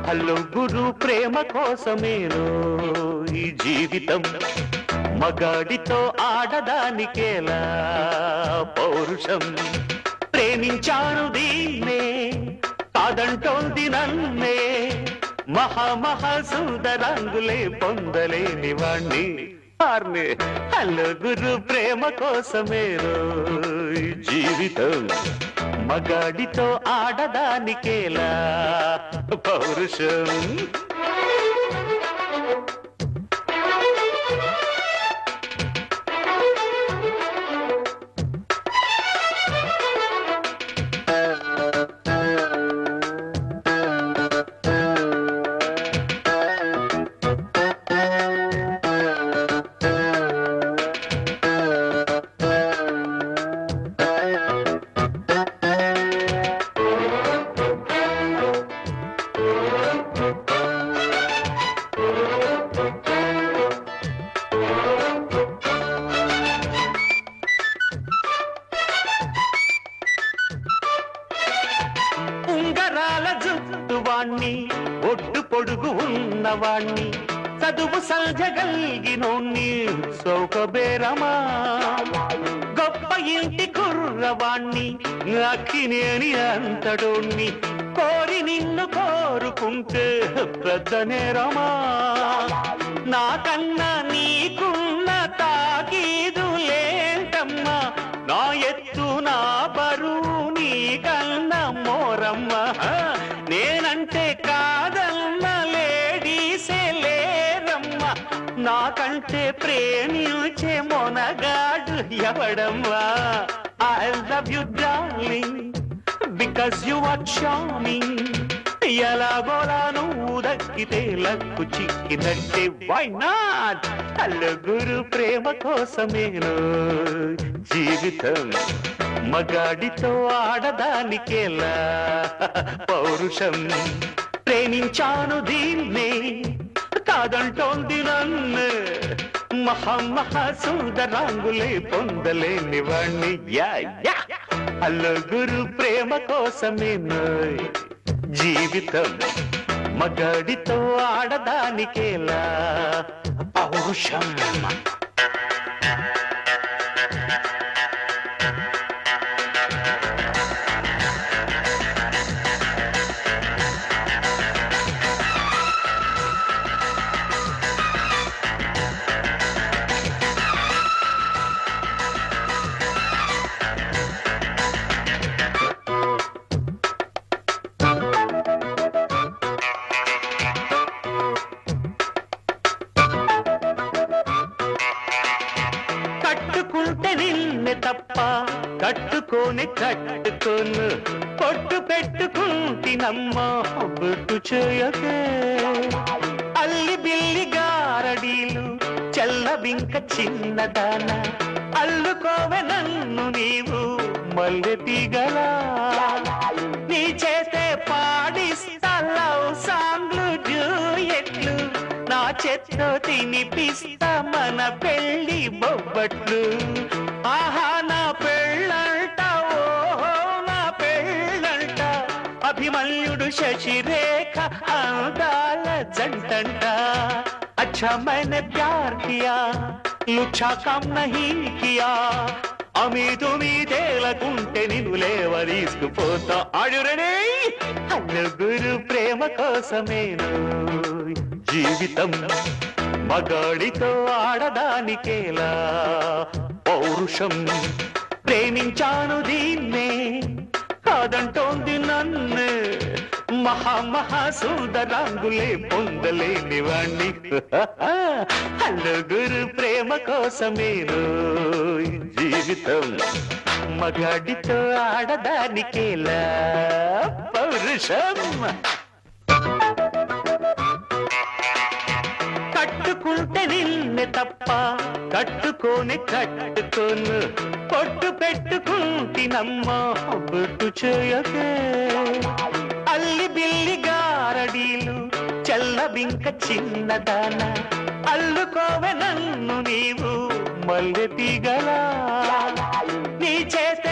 hello గురు ప్రేమ కోసమేనో ఈ జీవితం మగాడితో ఆడదానికేలా పౌరుషం ప్రేమించాను దీన్నే కాదంటోంది నన్నే మహాసుందరంగులే పొందలేని వాణ్ణి హలో గురు ప్రేమ కోసమేనో ఈ జీవితం మగాడితో ఆడదానికేలా పౌరుషం ఒడ్డు పొడుగు ఉన్నవాణ్ణి చదువు సంజగలిగినోణ్ణి సౌకబేరమా గొప్ప ఇంటి కుర్రవాణ్ణి అక్కినేని అంతడోణ్ణి కోరి నిన్ను కోరుకుంటే పెద్ద నేరమా నాకన్నా నీకున్న తాకీదు లేంటమ్మా నా ఎత్తు నా బరువు నీకన్నా మోరమ్మ నేనంటే కాదన్న లేడీసే లేరమ్మ నాకంటే ప్రేమించే మొనగాడు ఎవడమ్మా I love you darling because you are charming ఎలాగోలా నువ్వు దక్కితే లక్కు చిక్కినట్టే వై నాట్ హలో గురు ప్రేమ కోసమేనో జీవితం మగాడితో ఆడదానికేలా పౌరుషం ప్రేమించాను దీన్నే కాదంటోంది నన్ను మహాసుందరాంగులే పొందలేని వాణ్ణి హలో గురు ప్రేమ కోసమేనో జీవితం మగాడితో ఆడదానికేలా పౌరుషం కట్టుకుంటే నిన్నే తప్ప కట్టుకోని కట్టుకోను పొట్టు పెట్టుకుంటినమ్మా బొట్టు చేయకే అల్లి బిల్లి గారడీలు చల్లబింక చిన్నదాన అల్లుకోవె నన్ను నీవు మల్లె తీగలా నీ చేతే పాడిస్తా లవ్ సాంగ్లు డ్యూయెట్లు నా చేత్తో తినిపిస్తా మన పెళ్లి బొబ్బట్లు ఆహా నా పెళ్ళంట ఓహో నా పెళ్ళంట అభిమన్యుడు శశిరేఖ అందాల జంటంట अच्छा मैंने प्यार किया लुच्छा काम नहीं किया అమీదు మీదేలకుంటే నిన్ను లేవ తీసుకుపోతా ఆడురనే నలుగురు ప్రేమ కోసమేను జీవితం మగాడితో ఆడదానికేలా పౌరుషం ప్రేమించాను దీన్నే కాదంటోంది నన్ను మహాసుందరాంగులే పొందలేని వాణ్ణి నలుగురు ప్రేమ కోసమేను జీవితం మగాడితో ఆడదానికేలా పౌరుషం కట్టుకుంటే నిన్నే తప్ప కట్టుకోని కట్టుకోను పొట్టు పెట్టుకుంటినమ్మా బొట్టు చేయకే అల్లి బిల్లి గారడీలు చల్లబింక చిన్నదాన అల్లుకోవె నన్ను నీవు మల్లె తీగలా నీ చేత